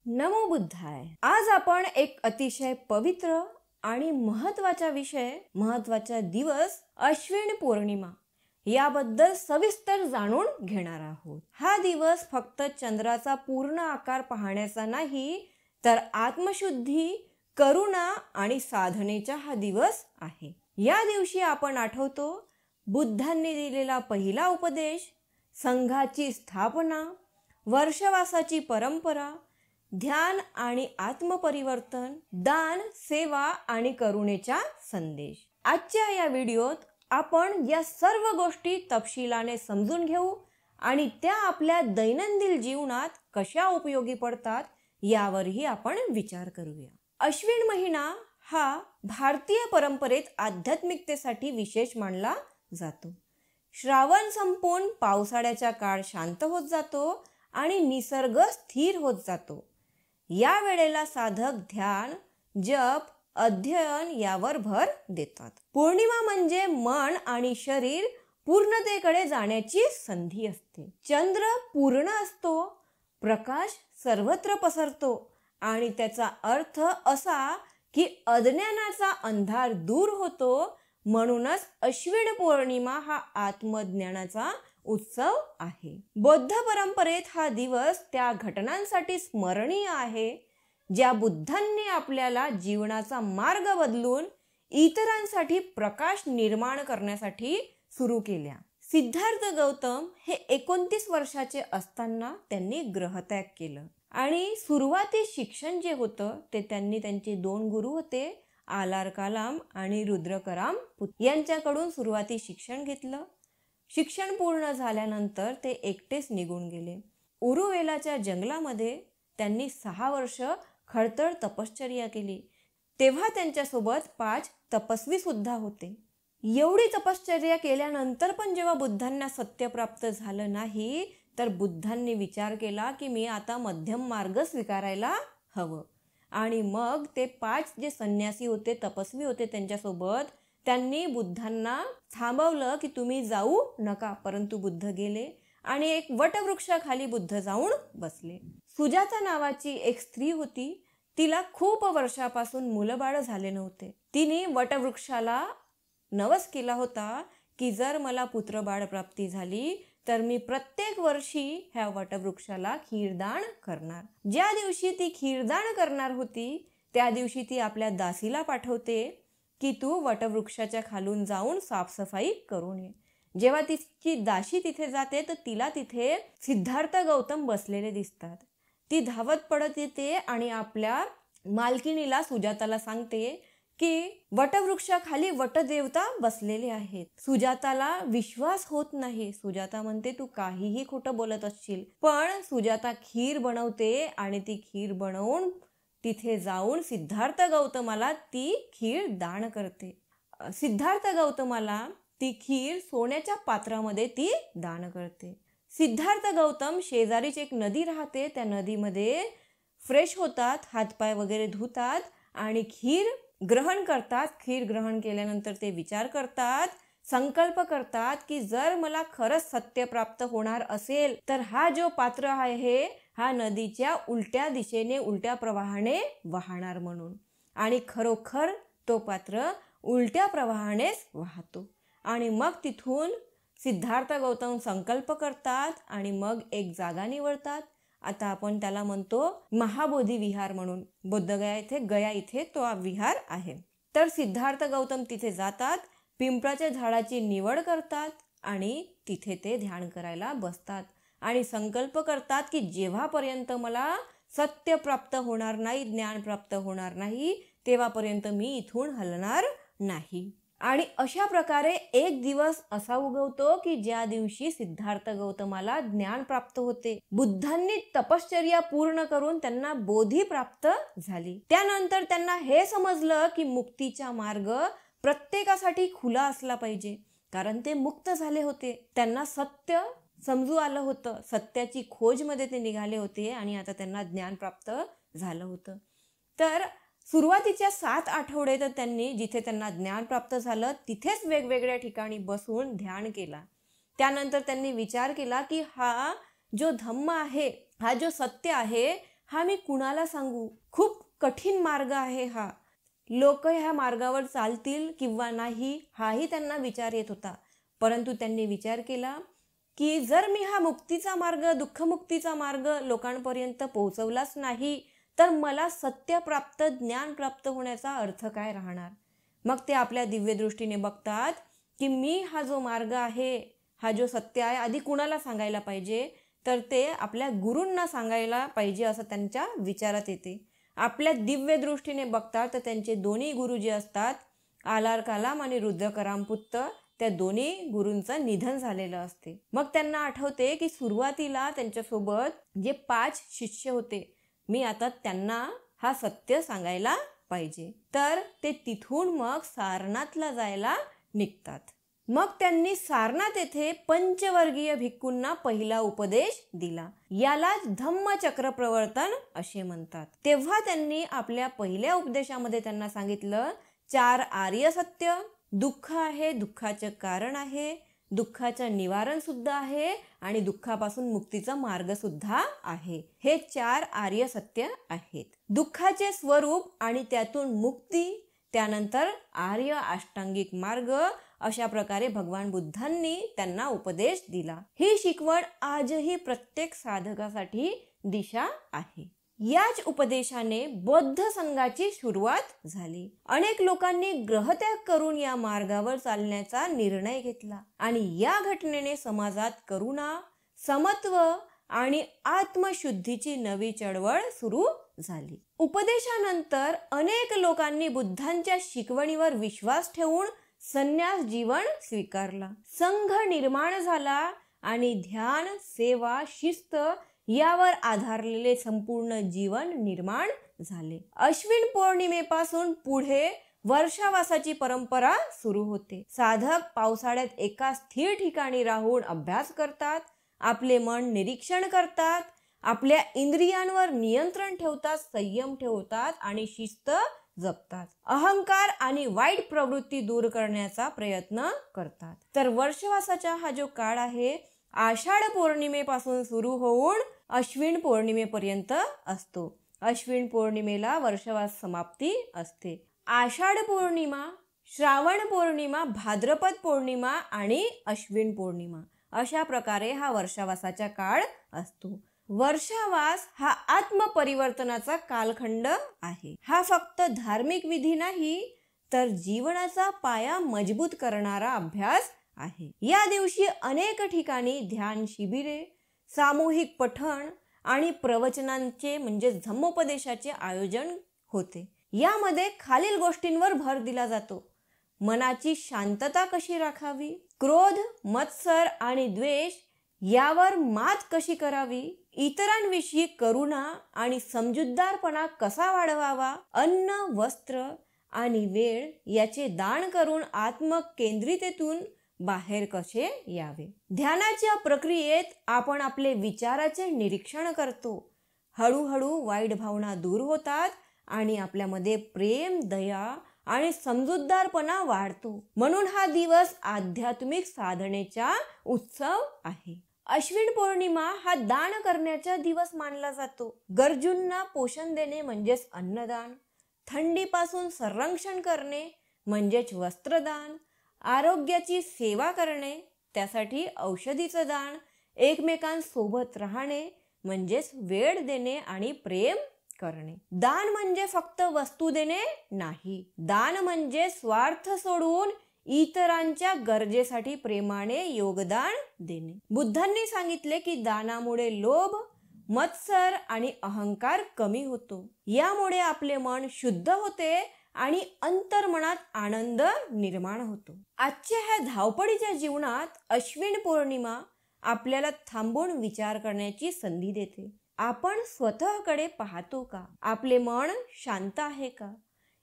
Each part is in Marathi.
नमो बुद्धाय। आज आपण एक अतिशय पवित्र आणि महत्वाचा दिवस अश्विन पौर्णिमा याबद्दल सविस्तर जाणून घेणार आहोत। हा दिवस फक्त चंद्राचा पूर्ण आकार पाहण्याचा नाही, तर आत्मशुद्धी, करुणा आणि साधनेचा हा दिवस आहे। या दिवशी आपण आठवतो बुद्धांनी दिलेला पहिला उपदेश, संघाची स्थापना, वर्षवासाची परंपरा, ध्यान आणि आत्मपरिवर्तन, दान, सेवा आणि करुणेचा संदेश। आजच्या या व्हिडिओत आपण या सर्व गोष्टी तपशिलाने समजून घेऊ आणि त्या आपल्या दैनंदिन जीवनात कशा उपयोगी पडतात यावरही आपण विचार करूया। अश्विन महिना हा भारतीय परंपरेत आध्यात्मिकतेसाठी विशेष मानला जातो। श्रावण संपून पावसाळ्याचा काळ शांत होत जातो आणि निसर्ग स्थिर होत जातो। या वेळेला साधक ध्यान, जप, अध्ययन यावर भर देतात। पौर्णिमा म्हणजे मन आणि शरीर पूर्णतेकडे जाण्याची संधी असते। चंद्र पूर्ण असतो, प्रकाश सर्वत्र पसरतो आणि त्याचा अर्थ असा की अज्ञानाचा अंधार दूर होतो। म्हणूनच अश्विन पौर्णिमा हा आत्मज्ञानाचा उत्सव आहे। बौद्ध परंपरेत हा दिवस त्या घटनांसाठी स्मरणीय आहे ज्या बुद्धांनी आपल्याला जीवनाचा मार्ग बदलून इतरांसाठी प्रकाश निर्माण करण्यासाठी सुरू केल्या। सिद्धार्थ गौतम हे 29 वर्षाचे असताना त्यांनी ग्रहत्याग केलं आणि सुरुवातीस शिक्षण जे होतं ते त्यांनी त्यांचे 2 गुरु होते, आलार कलाम आणि रुद्रकराम यांच्याकडून सुरुवाती शिक्षण घेतलं। शिक्षण पूर्ण झाल्यानंतर ते एकटेच निघून गेले। उरुवेलाच्या जंगलामध्ये त्यांनी 6 वर्ष खडतर तपश्चर्या केली। तेव्हा त्यांच्यासोबत 5 तपस्वी सुद्धा होते। एवढी तपश्चर्या केल्यानंतर पण जेव्हा बुद्धांना सत्य प्राप्त झालं नाही, तर बुद्धांनी विचार केला की मी आता मध्यम मार्ग स्वीकारायला हवं। आणि मग ते 5 जे संन्यासी होते, तपस्वी होते, त्यांच्यासोबत त्यांनी बुद्धांना थांबवलं की तुम्ही जाऊ नका, परंतु बुद्ध गेले आणि एक वटवृक्षाखाली बुद्ध जाऊन बसले। सुजाता नावाची एक स्त्री होती, तिला खूप वर्षापासून मुलबाळ झाले नव्हते। तिने वटवृक्षाला नवस केला होता की जर मला पुत्रबाळ प्राप्ती झाली तर मी प्रत्येक वर्षी ह्या वटवृक्षाला खीरदान करणार। ज्या दिवशी ती खीरदान करणार होती त्या दिवशी ती आपल्या दासीला पाठवते की तू वटवृक्षाच्या खालून जाऊन साफसफाई करून ये। जेव्हा तिची दासी तिथे जाते तर तिला तिथे सिद्धार्थ गौतम बसलेले दिसतात। ती धावत पडत येते आणि आपल्या मालकिणीला सुजाताला सांगते की वटवृक्षाखाली वटदेवता बसलेले आहेत। सुजाताला विश्वास होत नाही। सुजाता म्हणते तू काहीही खोटं बोलत असशील, पण सुजाता खीर बनवते आणि ती खीर बनवून तिथे जाऊन सिद्धार्थ गौतमाला ती खीर दान करते। सिद्धार्थ गौतमाला ती खीर सोन्याच्या पात्रामध्ये ती दान करते। सिद्धार्थ गौतम शेजारीच एक नदी राहते, त्या नदीमध्ये फ्रेश होतात, हातपाय वगैरे धुतात आणि खीर ग्रहण करतात। खीर ग्रहण केल्यानंतर ते विचार करतात, संकल्प करतात की जर मला खरंच सत्य प्राप्त होणार असेल तर हा जो पात्र आहे हा नदीच्या उलट्या दिशेने, उलट्या प्रवाहाने वाहणार म्हणून। आणि खरोखर तो पात्र उलट्या प्रवाहानेच वाहतो। आणि मग तिथून सिद्धार्थ गौतम संकल्प करतात आणि मग एक जागा निवडतात। आता आपण त्याला म्हणतो महाबोधी विहार म्हणून। गया इथे तो विहार आहे। तर सिद्धार्थ गौतम तिथे जातात, पिंपळाच्या झाडाची निवड करतात आणि तिथे ते ध्यान करायला बसतात आणि संकल्प करतात की जेव्हापर्यंत मला सत्य प्राप्त होणार नाही, ज्ञान प्राप्त होणार नाही, तेव्हापर्यंत मी इथून हलणार नाही। आणि अशा प्रकारे एक दिवस असा उगवतो की ज्या दिवशी सिद्धार्थ गौतमाला ज्ञान प्राप्त होते। बुद्धांनी तपश्चर्या पूर्ण करून त्यांना बोधी प्राप्त झाली। त्यानंतर त्यांना हे समजलं की मुक्तीचा मार्ग प्रत्येकासाठी खुला असला पाहिजे, कारण ते मुक्त झाले होते। त्यांना सत्य समजू आलं होतं, सत्याची खोजमध्ये ते निघाले होते आणि आता त्यांना ज्ञान प्राप्त झालं होतं। तर सुरुवातीच्या 7 आठवडे तर त्यांनी जिथे त्यांना ज्ञान प्राप्त झालं तिथेच वेगवेगळ्या ठिकाणी बसून ध्यान केला। त्यानंतर त्यांनी विचार केला की हा जो धम्म आहे, हा जो सत्य आहे, हा मी कुणाला सांगू? खूप कठीण मार्ग आहे हा. लोक ह्या मार्गावर चालतील किंवा नाही हाही त्यांना विचार येत होता. परंतु त्यांनी विचार केला की जर मी हा मुक्तीचा मार्ग, दुःखमुक्तीचा मार्ग लोकांपर्यंत पोहोचवलाच नाही तर मला सत्य प्राप्त, ज्ञान प्राप्त होण्याचा अर्थ काय राहणार? मग ते आपल्या दिव्य दृष्टीने बघतात की मी हा जो मार्ग आहे, हा जो सत्य आहे, आधी कुणाला सांगायला पाहिजे? तर ते आपल्या गुरूंना सांगायला पाहिजे असं त्यांच्या विचारात येते. आपल्या दिव्य दृष्टीने बघतात तर त्यांचे दोन्ही गुरु जे असतात, आलार कलाम आणि रुद्रकरामपुत्त, त्या दोन्ही गुरूंचं निधन झालेलं असते. मग त्यांना आठवते की सुरुवातीला त्यांच्यासोबत जे 5 शिष्य होते, मी आता त्यांना हा सत्य सांगायला पाहिजे. तर ते तिथून मग सारनाथला जायला निघतात. मग त्यांनी सारनाथ येथे पंचवर्गीय भिक्खूंना पहिला उपदेश दिला. यालाच धम्मचक्र प्रवर्तन असे म्हणतात. तेव्हा त्यांनी आपल्या पहिल्या उपदेशामध्ये त्यांना सांगितलं 4 आर्य सत्य, दुःख आहे, दुःखाचं कारण आहे, दुःखाचं निवारण सुद्धा आहे आणि दुःखापासून मुक्तीचा मार्ग सुद्धा आहे. हे 4 आर्य सत्य आहेत. दुःखाचे स्वरूप आणि त्यातून मुक्ती, त्यानंतर आर्य अष्टांगिक मार्ग, अशा प्रकारे भगवान बुद्धांनी त्यांना उपदेश दिला. ही शिकवण आजही प्रत्येक साधकासाठी दिशा आहे. याच उपदेशाने बौद्ध संघाची सुरुवात झाली. अनेक लोकांनी ग्रहत्याग करून या मार्गावर चालण्याचा निर्णय घेतला आणि या घटनेने समाजात करुणा, समत्व आणि आत्मशुद्धीची नवी चळवळ सुरू झाली. उपदेशानंतर अनेक लोकांनी बुद्धांच्या शिकवणीवर विश्वास ठेवून संन्यास जीवन स्वीकारला. संघ निर्माण झाला आणि ध्यान, सेवा, शिस्त यावर आधारलेले संपूर्ण जीवन निर्माण झाले. अश्विन पौर्णिमेपासून पुढे वर्षावासाची परंपरा सुरू होते. साधक पावसाळ्यात एका स्थिर ठिकाणी राहून अभ्यास करतात, आपले मन निरीक्षण करतात, आपल्या इंद्रियांवर नियंत्रण ठेवतात, संयम ठेवतात आणि शिस्त जपतात. अहंकार आणि वाईट प्रवृत्ती दूर करण्याचा प्रयत्न करतात. तर वर्षवासाचा हा जो काळ आहे, आषाढ पौर्णिमेपासून सुरू होऊन अश्विन पौर्णिमेपर्यंत असतो. अश्विन पौर्णिमेला वर्षवास समाप्ती असते. आषाढ पौर्णिमा, श्रावण पौर्णिमा, भाद्रपद पौर्णिमा आणि अश्विन पौर्णिमा अशा प्रकारे हा वर्षावासाचा काळ असतो. वर्षावास हा आत्मपरिवर्तनाचा कालखंड आहे. हा फक्त धार्मिक विधी नाही तर जीवनाचा पाया मजबूत करणारा अभ्यास आहे. या दिवशी अनेक ठिकाणी ध्यान शिबिरे, सामूहिक पठण आणि प्रवचनांचे म्हणजे धम्मोपदेशाचे आयोजन होते. यामध्ये खालील गोष्टींवर भर दिला जातो. मनाची शांतता कशी राखावी, क्रोध, मत्सर आणि द्वेष यावर मात कशी करावी, इतरांविषयी करुणा आणि समजूतदारपणा कसा वाढवावा, अन्न, वस्त्र आणि वेळ याचे दान करून आत्मकेंद्रितेतून बाहेर कसे यावे. ध्यानाच्या प्रक्रियेत आपण आपले विचाराचे निरीक्षण करतो. हळूहळू वाईट भावना दूर होतात आणि आपल्यामध्ये प्रेम, दया आणि समजूतदारपणा वाढतो. म्हणून हा दिवस आध्यात्मिक साधनेचा उत्सव आहे. अश्विन पौर्णिमा हा दान करण्याचा दिवस मानला जातो. गरजूंना पोषण देणे म्हणजेच अन्नदान, थंडीपासून संरक्षण करणे म्हणजेच वस्त्रदान, आरोग्याची सेवा करणे त्यासाठी औषधीचं दान, एकमेकांसोबत राहणे म्हणजेच वेळ देणे आणि प्रेम करणे. दान म्हणजे फक्त वस्तू देणे नाही. दान म्हणजे स्वार्थ सोडून इतरांच्या गरजेसाठी प्रेमाने योगदान देणे. बुद्धांनी सांगितले की दानामुळे लोभ, मत्सर आणि अहंकार कमी होतो. यामुळे आपले मन शुद्ध होते आणि अंतर्मनात आनंद निर्माण होतो. आजच्या ह्या धावपळीच्या जीवनात अश्विन पौर्णिमा आपल्याला थांबून विचार करण्याची संधी देते. आपण स्वतःकडे पाहतो का? आपले मन शांत आहे का?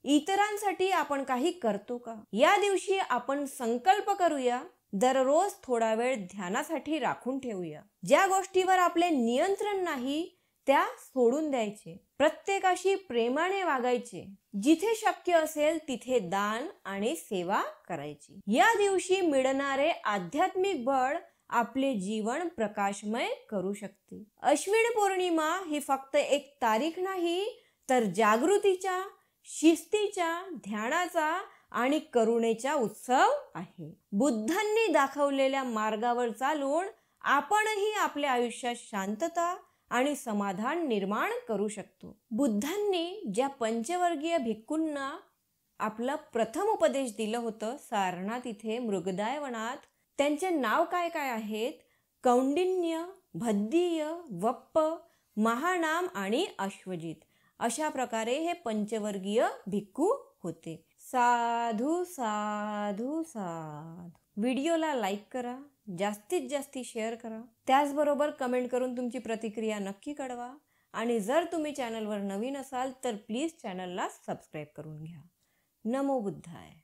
इतरांसाठी आपण काही करतो का? या दिवशी आपण संकल्प करूया, दररोज थोडा वेळ ध्यानासाठी राखून ठेवूया. ज्या गोष्टीवर आपले नियंत्रण नाही त्या सोडून द्यायचे. प्रत्येकाशी प्रेमाने वागायचे. जिथे शक्य असेल तिथे दान आणि सेवा करायची. या दिवशी मिळणारे आध्यात्मिक बळ आपले जीवन प्रकाशमय करू शकते. अश्विन पौर्णिमा ही फक्त एक तारीख नाही, तर जागृतीच्या, शिस्तीच्या, ध्यानाचा आणि करुणेचा उत्सव आहे. बुद्धांनी दाखवलेल्या मार्गावर चालून आपणही आपल्या आयुष्यात शांतता आणि समाधान निर्माण करू शकतो. बुद्धांनी ज्या पंचवर्गीय भिक्खूंना आपला प्रथम उपदेश दिलं होतं सारनाथ इथे मृगदाय वनात, त्यांचे नाव काय काय आहेत? कौंडिन्य, भद्दीय, वप्प, महानाम आणि अश्वजित. अशा प्रकारे हे पंचवर्गीय भिक्खू होते. साधू साधू साधू. व्हिडिओला लाईक करा, जास्तीत जास्त शेअर करा, त्याचबरोबर कमेंट करून तुमची प्रतिक्रिया नक्की कळवा. आणि जर तुम्ही चॅनलवर नवीन असाल तर प्लीज चॅनलला सबस्क्राईब करून घ्या. नमो बुद्धाय.